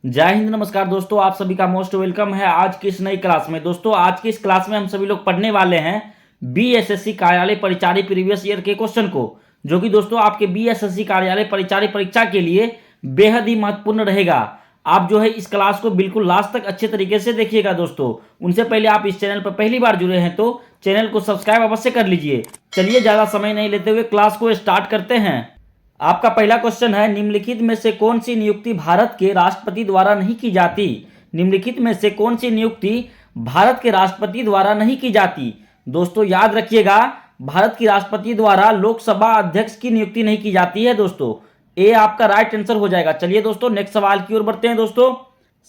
जय हिंद, नमस्कार दोस्तों। आप सभी का मोस्ट वेलकम है आज की इस नई क्लास में। दोस्तों आज की इस क्लास में हम सभी लोग पढ़ने वाले हैं बीएसएससी कार्यालय परिचारी प्रीवियस ईयर के क्वेश्चन को, जो कि दोस्तों आपके बीएसएससी कार्यालय परिचारी परीक्षा के लिए बेहद ही महत्वपूर्ण रहेगा। आप जो है इस क्लास को बिल्कुल लास्ट तक अच्छे तरीके से देखिएगा। दोस्तों उनसे पहले आप इस चैनल पर पहली बार जुड़े हैं तो चैनल को सब्सक्राइब अवश्य कर लीजिए। चलिए ज़्यादा समय नहीं लेते हुए क्लास को स्टार्ट करते हैं। आपका पहला क्वेश्चन है, निम्नलिखित में से कौन सी नियुक्ति भारत के राष्ट्रपति द्वारा नहीं की जाती? निम्नलिखित में से कौन सी नियुक्ति भारत के राष्ट्रपति द्वारा नहीं की जाती? दोस्तों याद रखिएगा, भारत की राष्ट्रपति द्वारा लोकसभा अध्यक्ष की नियुक्ति नहीं की जाती है। दोस्तों ए आपका राइट आंसर हो जाएगा। चलिए दोस्तों नेक्स्ट सवाल की ओर बढ़ते हैं। दोस्तों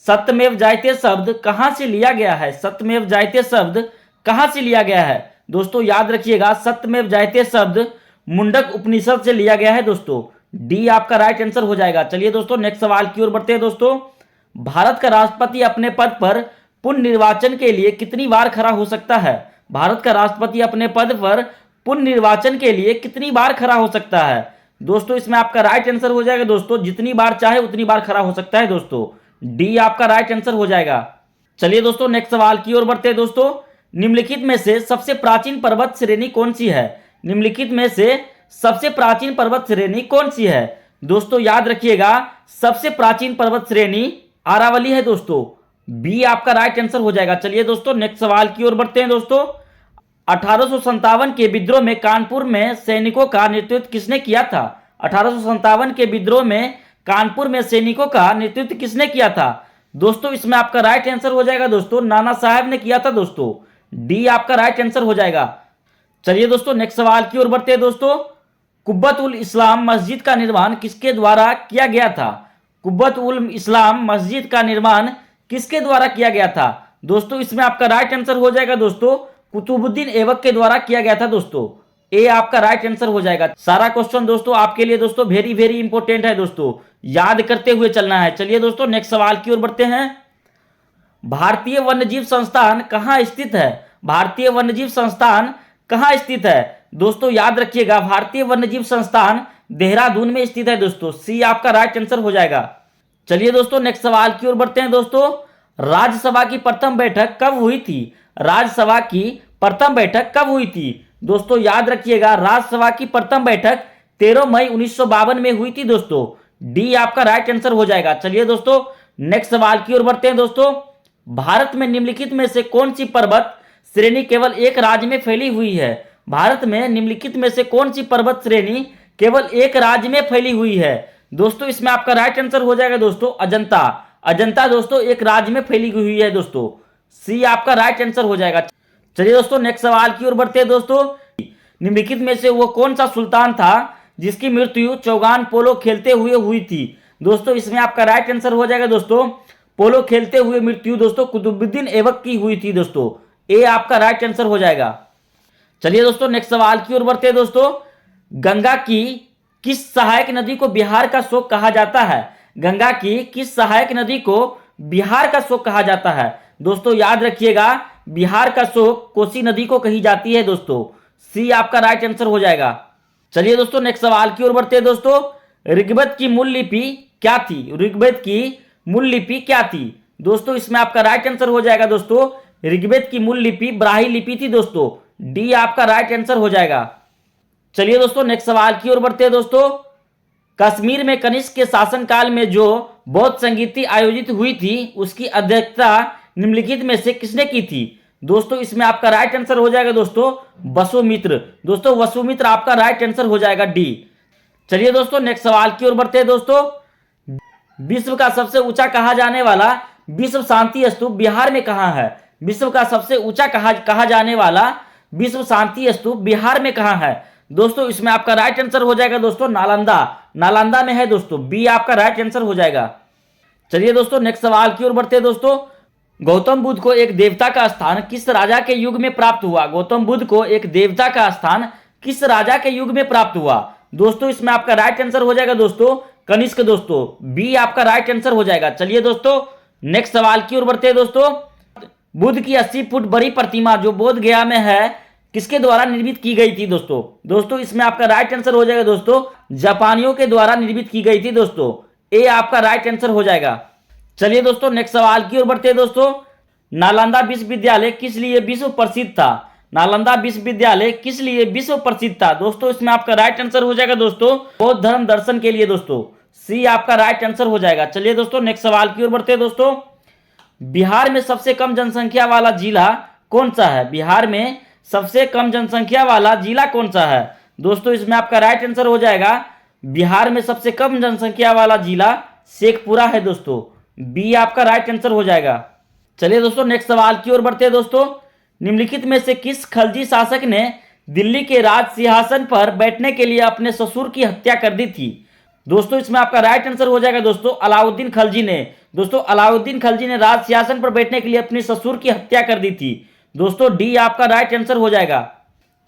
सत्यमेव जयते शब्द कहां से लिया गया है? सत्यमेव जयते शब्द कहां से लिया गया है? दोस्तों याद रखिएगा, सत्यमेव जयते शब्द मुंडक उपनिषद से लिया गया है। दोस्तों डी आपका राइट आंसर हो जाएगा। चलिए दोस्तों नेक्स्ट सवाल की ओर बढ़ते हैं। दोस्तों भारत का राष्ट्रपति अपने पद पर पुनर्निर्वाचन के लिए कितनी बार खड़ा हो सकता है? भारत का राष्ट्रपति अपने पद पर पुनर्निर्वाचन के लिए कितनी बार खड़ा हो सकता है? दोस्तों इसमें आपका राइट आंसर हो जाएगा। दोस्तों जितनी बार चाहे उतनी बार खड़ा हो सकता है। दोस्तों डी आपका राइट आंसर हो जाएगा। चलिए दोस्तों नेक्स्ट सवाल की ओर बढ़ते हैं। दोस्तों निम्नलिखित में से सबसे प्राचीन पर्वत श्रेणी कौन सी है? निम्नलिखित में से सबसे प्राचीन पर्वत श्रेणी कौन सी है? दोस्तों याद रखिएगा, सबसे प्राचीन पर्वत श्रेणी अरावली है। दोस्तों बी आपका राइट आंसर हो जाएगा। चलिए दोस्तों नेक्स्ट सवाल की ओर बढ़ते हैं। दोस्तों 1857 के विद्रोह में कानपुर में सैनिकों का नेतृत्व किसने किया था? 1857 के विद्रोह में कानपुर में सैनिकों का नेतृत्व किसने किया था? दोस्तों इसमें आपका राइट आंसर हो जाएगा। दोस्तों नाना साहब ने किया था। दोस्तों डी आपका राइट आंसर हो जाएगा। चलिए दोस्तों नेक्स्ट सवाल की ओर बढ़ते हैं। दोस्तों कुब्बत उल इस्लाम मस्जिद का निर्माण किसके द्वारा किया गया था? कुब्बत उल इस्लाम मस्जिद का निर्माण किसके द्वारा किया गया था? दोस्तों इसमें आपका राइट आंसर हो जाएगा। दोस्तों कुतुबुद्दीन ऐबक के द्वारा किया गया था। दोस्तों ए आपका राइट आंसर हो जाएगा। सारा क्वेश्चन दोस्तों आपके लिए दोस्तों वेरी वेरी इंपॉर्टेंट है। दोस्तों याद करते हुए चलना है। चलिए दोस्तों नेक्स्ट सवाल की ओर बढ़ते हैं। भारतीय वन्यजीव संस्थान कहाँ स्थित है? भारतीय वन्यजीव संस्थान कहाँ स्थित है? दोस्तों याद रखिएगा, भारतीय वन्यजीव संस्थान देहरादून में स्थित है। दोस्तों सी आपका राइट आंसर हो जाएगा। चलिए दोस्तों नेक्स्ट सवाल की ओर बढ़ते हैं। दोस्तों राज्यसभा की प्रथम बैठक कब हुई थी? राज्यसभा की प्रथम बैठक कब हुई थी? दोस्तों याद रखिएगा, राज्यसभा की प्रथम बैठक 13 मई 1952 में हुई थी। दोस्तों डी आपका राइट आंसर हो जाएगा। चलिए दोस्तों नेक्स्ट सवाल की ओर बढ़ते हैं। दोस्तों भारत में निम्नलिखित में से कौन सी पर्वत श्रेणी केवल एक राज्य में फैली हुई है? भारत में निम्नलिखित में से कौन सी पर्वत श्रेणी केवल एक राज्य में फैली हुई है? दोस्तों इसमें आपका राइट आंसर हो जाएगा। दोस्तों अजंता। अजंता दोस्तों एक राज्य में फैली हुई है। दोस्तों सी आपका राइट आंसर हो जाएगा। चलिए दोस्तों नेक्स्ट सवाल की ओर बढ़ते हैं। दोस्तों निम्नलिखित में से वो कौन सा सुल्तान था जिसकी मृत्यु चौगान पोलो खेलते हुए हुई थी? दोस्तों इसमें आपका राइट आंसर हो जाएगा। दोस्तों पोलो खेलते हुए मृत्यु दोस्तों कुतुबुद्दीन ऐबक की हुई थी। दोस्तों ए आपका राइट आंसर हो जाएगा। चलिए दोस्तों नेक्स्ट सवाल की ओर बढ़ते हैं। दोस्तों गंगा की किस सहायक नदी को बिहार का शोक कहा जाता है? गंगा की किस सहायक नदी को बिहार का शोक कहा जाता है? दोस्तों याद रखिएगा, बिहार का शोक कोसी नदी को कही जाती है। दोस्तों सी आपका राइट आंसर हो जाएगा। चलिए दोस्तों नेक्स्ट सवाल की ओर बढ़ते हैं। दोस्तों ऋग्वेद की मूल लिपि क्या थी? ऋग्वेद की मूल लिपि क्या थी? दोस्तों इसमें आपका राइट आंसर हो जाएगा। दोस्तों ऋग्वेद की मूल लिपि ब्राह्मी लिपि थी। दोस्तों डी आपका राइट आंसर हो जाएगा। चलिए दोस्तों नेक्स्ट सवाल की ओर बढ़ते हैं। दोस्तों कश्मीर में कनिष्क के शासनकाल में जो बौद्ध संगीति आयोजित हुई थी उसकी अध्यक्षता निम्नलिखित में से किसने की थी? दोस्तों इसमें आपका राइट आंसर हो जाएगा। दोस्तों वसुमित्र। दोस्तों वसुमित्र आपका राइट आंसर हो जाएगा, डी। चलिए दोस्तों नेक्स्ट सवाल की ओर बढ़ते हैं। दोस्तों विश्व का सबसे ऊंचा कहा जाने वाला विश्व शांति स्तूप बिहार में कहाँ है? विश्व का सबसे ऊंचा कहा जाने वाला विश्व शांति स्तूप बिहार में कहाँ है? दोस्तों इसमें आपका राइट आंसर हो जाएगा। दोस्तों नालंदा। नालंदा में है। दोस्तों बी आपका राइट आंसर हो जाएगा। चलिए दोस्तों नेक्स्ट सवाल की ओर बढ़ते हैं। दोस्तों गौतम बुद्ध को एक देवता का स्थान किस राजा के युग में प्राप्त हुआ? गौतम बुद्ध को एक देवता का स्थान किस राजा के युग में प्राप्त हुआ? दोस्तों इसमें आपका राइट आंसर हो जाएगा। दोस्तों कनिष्क। दोस्तों बी आपका राइट आंसर हो जाएगा। चलिए दोस्तों नेक्स्ट सवाल की ओर बढ़ते हैं। दोस्तों बुद्ध की 80 फुट बड़ी प्रतिमा जो बोध गया में है किसके द्वारा निर्मित की गई थी? दोस्तों इसमें आपका राइट आंसर हो जाएगा। दोस्तों जापानियों के द्वारा निर्मित की गई थी। दोस्तों ए आपका राइट आंसर हो जाएगा। चलिए दोस्तों नेक्स्ट सवाल की ओर बढ़ते हैं दोस्तों। नालंदा विश्वविद्यालय किस लिए विश्व प्रसिद्ध था? नालंदा विश्वविद्यालय किस लिए विश्व प्रसिद्ध था? दोस्तों इसमें आपका राइट आंसर हो जाएगा दोस्तों बौद्ध धर्म दर्शन के लिए दोस्तों। सी आपका राइट आंसर हो जाएगा। चलिए दोस्तों नेक्स्ट सवाल की ओर बढ़ते हैं दोस्तों। बिहार में सबसे कम जनसंख्या वाला जिला कौन सा है? बिहार में सबसे कम जनसंख्या वाला जिला कौन सा है? दोस्तों इसमें आपका राइट आंसर हो जाएगा बिहार में सबसे कम जनसंख्या वाला जिला शेखपुरा है दोस्तों। बी आपका राइट आंसर हो जाएगा। चलिए दोस्तों नेक्स्ट सवाल की ओर बढ़ते हैं दोस्तों। निम्नलिखित में से किस खलजी शासक ने दिल्ली के राज सिंहासन पर बैठने के लिए अपने ससुर की हत्या कर दी थी? दोस्तों इसमें आपका राइट आंसर हो जाएगा दोस्तों अलाउद्दीन खलजी ने। दोस्तों अलाउद्दीन खलजी ने राज सिंहासन पर बैठने के लिए अपने ससुर की हत्या कर दी थी। दोस्तों डी आपका राइट आंसर हो जाएगा।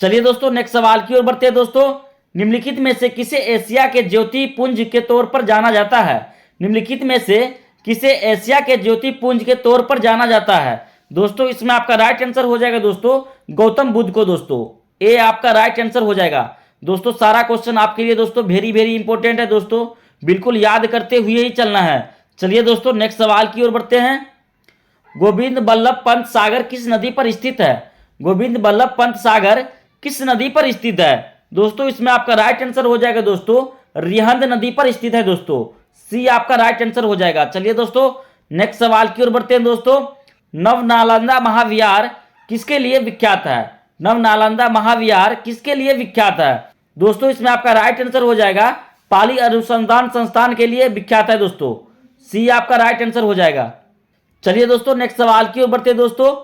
चलिए दोस्तों नेक्स्ट सवाल की ओर बढ़ते हैं दोस्तों। निम्नलिखित में से किसे एशिया के ज्योति पुंज के तौर पर जाना जाता है? निम्नलिखित में से किसे एशिया के ज्योति पुंज के तौर पर जाना जाता है? दोस्तों इसमें आपका राइट आंसर हो जाएगा दोस्तों गौतम बुद्ध को दोस्तों। ए आपका राइट आंसर हो जाएगा। दोस्तों सारा क्वेश्चन आपके लिए दोस्तों वेरी वेरी इंपॉर्टेंट है दोस्तों, बिल्कुल याद करते हुए ही चलना है। चलिए दोस्तों नेक्स्ट सवाल की ओर बढ़ते हैं। गोविंद बल्लभ पंत सागर किस नदी पर स्थित है? गोविंद बल्लभ पंत सागर किस नदी पर स्थित है? दोस्तों इसमें आपका राइट आंसर हो जाएगा दोस्तों रिहंद नदी पर स्थित है दोस्तों। सी आपका राइट आंसर हो जाएगा। चलिए दोस्तों नेक्स्ट सवाल की ओर बढ़ते हैं दोस्तों। नव नालंदा महाविहार किसके लिए विख्यात है? नव नालंदा महाविहार किसके लिए विख्यात है? दोस्तों इसमें आपका राइट आंसर हो जाएगा पाली अनुसंधान संस्थान के लिए विख्यात है दोस्तों। सी आपका राइट आंसर हो जाएगा। चलिए दोस्तों नेक्स्ट सवाल की ओर बढ़ते हैं दोस्तों।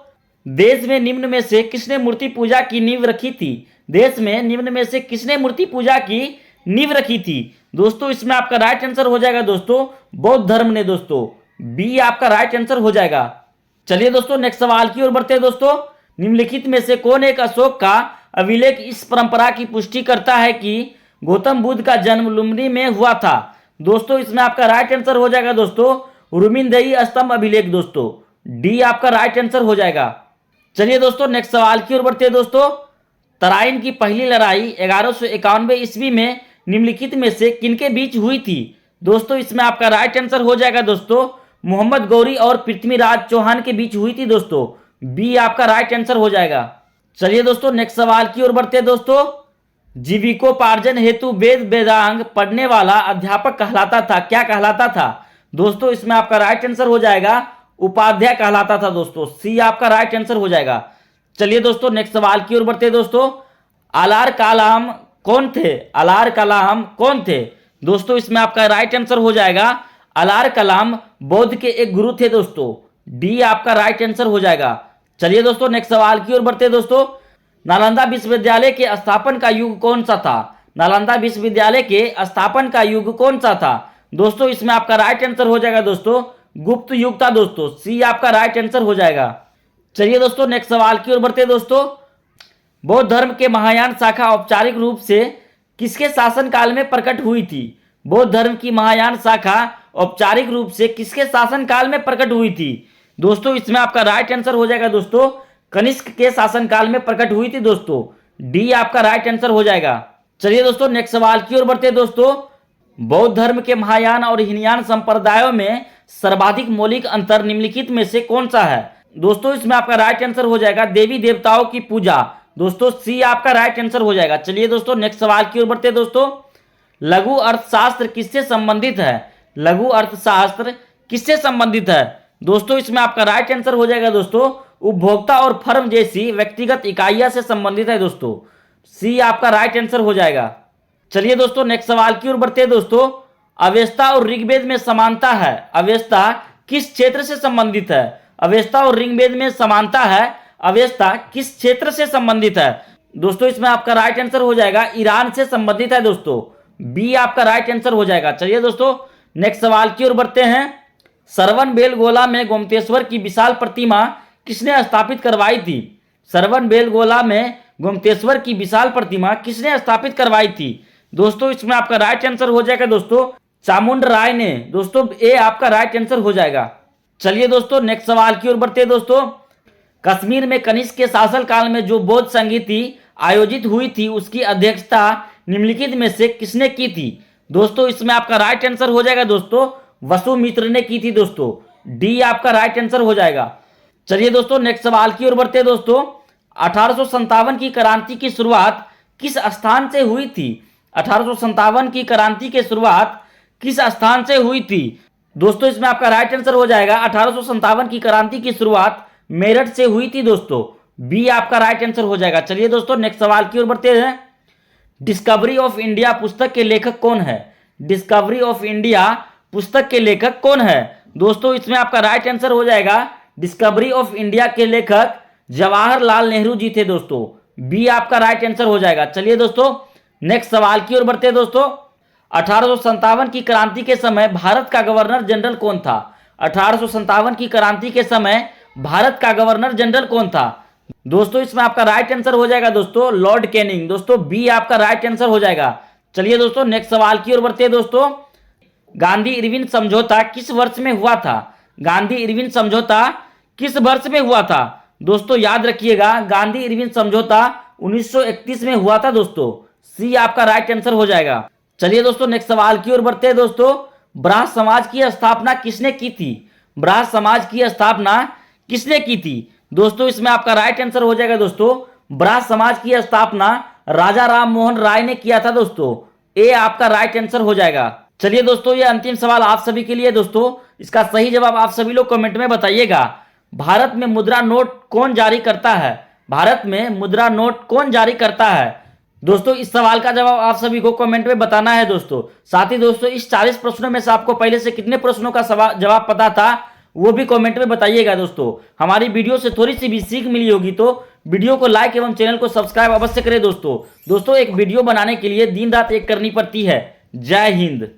देश में निम्न में से किसने मूर्ति पूजा की नींव रखी थी? देश में निम्न में से किसने मूर्ति पूजा की नींव रखी थी? दोस्तों इसमें आपका राइट आंसर हो जाएगा दोस्तों बौद्ध धर्म ने दोस्तों। बी आपका राइट आंसर हो जाएगा। चलिए दोस्तों नेक्स्ट सवाल की ओर बढ़ते हैं दोस्तों। निम्नलिखित में से कौन एक अशोक का अभिलेख इस परंपरा की पुष्टि करता है कि गौतम बुद्ध का जन्म लुम्बिनी में हुआ था? दोस्तों इसमें आपका राइट आंसर हो जाएगा दोस्तों रुमिनदेही स्तंभ अभिलेख दोस्तों। डी आपका राइट आंसर हो जाएगा। चलिए दोस्तों नेक्स्ट सवाल की ओर बढ़ते हैं दोस्तों। तराइन की पहली लड़ाई 1191 ईस्वी में निम्नलिखित में से किनके बीच हुई थी? दोस्तों इसमें आपका राइट आंसर हो जाएगा दोस्तों मोहम्मद गौरी और पृथ्वीराज चौहान के बीच हुई थी दोस्तों। बी आपका राइट आंसर हो जाएगा। चलिए दोस्तों नेक्स्ट सवाल की ओर बढ़ते हैं दोस्तों। जीविकोपार्जन हेतु वेद वेदांग पढ़ने वाला अध्यापक कहलाता था, क्या कहलाता था? दोस्तों इसमें आपका राइट आंसर हो जाएगा उपाध्याय कहलाता था दोस्तों। सी आपका राइट आंसर हो जाएगा। चलिए दोस्तों नेक्स्ट सवाल की ओर बढ़ते हैं दोस्तों। अलार कलाम कौन थे? अलार कलाम कौन थे? दोस्तों इसमें आपका राइट आंसर हो जाएगा अलार कलाम बौद्ध के एक गुरु थे दोस्तों। डी आपका राइट आंसर हो जाएगा। चलिए दोस्तों नेक्स्ट सवाल की ओर बढ़ते हैं दोस्तों। नालंदा विश्वविद्यालय के स्थापन का युग कौन सा था? नालंदा विश्वविद्यालय के स्थापन का युग कौन सा था? दोस्तों इसमें आपका राइट आंसर हो जाएगा दोस्तों गुप्त युग था दोस्तों। सी आपका राइट आंसर हो जाएगा। चलिए दोस्तों नेक्स्ट सवाल की ओर बढ़ते हैं दोस्तों। बौद्ध धर्म के महायान शाखा औपचारिक रूप से किसके शासनकाल में प्रकट हुई थी? बौद्ध धर्म की महायान शाखा औपचारिक रूप से किसके शासनकाल में प्रकट हुई थी? दोस्तों इसमें आपका राइट आंसर हो जाएगा दोस्तों कनिष्क के शासनकाल में प्रकट हुई थी दोस्तों। डी आपका राइट आंसर हो जाएगा। चलिए दोस्तों नेक्स्ट सवाल की ओर बढ़ते हैं दोस्तों। बौद्ध धर्म के महायान और हीनयान संप्रदायों में सर्वाधिक मौलिक अंतर निम्नलिखित में से कौन सा है? दोस्तों इसमें आपका राइट आंसर हो जाएगा देवी देवताओं की पूजा दोस्तों। सी आपका राइट आंसर हो जाएगा। चलिए दोस्तों नेक्स्ट सवाल की ओर बढ़ते हैं दोस्तों। लघु अर्थशास्त्र किससे संबंधित है? लघु अर्थशास्त्र किससे संबंधित है? दोस्तों इसमें आपका राइट आंसर हो जाएगा दोस्तों उपभोक्ता और फर्म जैसी व्यक्तिगत इकाइयां से संबंधित है दोस्तों। सी आपका राइट आंसर हो जाएगा। चलिए दोस्तों नेक्स्ट सवाल की ओर बढ़ते हैं दोस्तों। अवेस्ता और ऋग्वेद में समानता है, अवेस्ता किस क्षेत्र से संबंधित है? अवेस्ता और ऋग्वेद में समानता है, अवेस्ता किस क्षेत्र से संबंधित है? दोस्तों इसमें आपका राइट आंसर हो जाएगा ईरान से संबंधित है दोस्तों। बी आपका राइट आंसर हो जाएगा। चलिए दोस्तों नेक्स्ट सवाल की ओर बढ़ते हैं। सरवन बेलगोला में गोमतेश्वर की विशाल प्रतिमा किसने स्थापित करवाई थी? सरवन बेलगोला में गोमतेश्वर की विशाल प्रतिमा किसने स्थापित करवाई थी? दोस्तों इसमें आपका राइट आंसर हो जाएगा दोस्तों चामुंड राय ने दोस्तों। ए आपका राइट आंसर हो जाएगा। चलिए दोस्तों नेक्स्ट सवाल की ओर बढ़ते हैं दोस्तों। कश्मीर में कनिष्क के शासनकाल में जो बौद्ध संगीति आयोजित हुई थी उसकी अध्यक्षता निम्नलिखित में से किसने की थी? दोस्तों इसमें आपका राइट आंसर हो जाएगा दोस्तों वसुमित्र ने की थी दोस्तों। डी आपका राइट आंसर हो जाएगा। चलिए दोस्तों नेक्स्ट सवाल की ओर बढ़ते हैं दोस्तों। 1857 की क्रांति की शुरुआत किस स्थान से हुई थी? 1857 की क्रांति की शुरुआत किस स्थान से हुई थी? दोस्तों इसमें आपका राइट आंसर हो जाएगा 1857 की क्रांति की शुरुआत मेरठ से हुई थी दोस्तों। बी आपका राइट आंसर हो जाएगा। चलिए दोस्तों नेक्स्ट सवाल की ओर बढ़ते हैं। डिस्कवरी ऑफ इंडिया पुस्तक के लेखक कौन है? डिस्कवरी ऑफ इंडिया पुस्तक के लेखक कौन है? दोस्तों इसमें आपका राइट आंसर हो जाएगा डिस्कवरी ऑफ इंडिया के लेखक जवाहरलाल नेहरू जी थे दोस्तों। बी आपका राइट आंसर हो जाएगा। चलिए दोस्तों नेक्स्ट सवाल की ओर बढ़ते हैं दोस्तों। 1857 की क्रांति के समय भारत का गवर्नर जनरल कौन था? 1857 की क्रांति के समय भारत का गवर्नर जनरल कौन था? दोस्तों इसमें आपका राइट आंसर हो जाएगा दोस्तों लॉर्ड कैनिंग। दोस्तों बी आपका राइट आंसर हो जाएगा। चलिए दोस्तों नेक्स्ट सवाल की ओर बढ़ते हैं दोस्तों। गांधी इरविन समझौता किस वर्ष में हुआ था? गांधी इरविन समझौता किस वर्ष में हुआ था? दोस्तों याद रखिएगा गांधी इरविन समझौता 1931 में हुआ था दोस्तों। सी आपका राइट आंसर हो जाएगा। चलिए दोस्तों नेक्स्ट सवाल की ओर बढ़ते हैं दोस्तों। ब्राह्म समाज की स्थापना किसने की थी? ब्राह्म समाज की स्थापना किसने की थी? दोस्तों इसमें आपका राइट आंसर हो जाएगा दोस्तों ब्राह्म समाज की स्थापना राजा राम मोहन राय ने किया था दोस्तों। ए आपका राइट आंसर हो जाएगा। चलिए दोस्तों ये अंतिम सवाल आप सभी के लिए दोस्तों। इसका सही जवाब आप सभी लोग कमेंट में बताइएगा। भारत में मुद्रा नोट कौन जारी करता है? भारत में मुद्रा नोट कौन जारी करता है? दोस्तों इस सवाल का जवाब आप सभी को कमेंट में बताना है दोस्तों। साथ ही दोस्तों इस 40 प्रश्नों में से आपको पहले से कितने प्रश्नों का जवाब पता था वो भी कमेंट में बताइएगा दोस्तों। हमारी वीडियो से थोड़ी सी भी सीख मिली होगी तो वीडियो को लाइक एवं चैनल को सब्सक्राइब अवश्य करें दोस्तों। दोस्तों एक वीडियो बनाने के लिए दिन रात एक करनी पड़ती है। जय हिंद।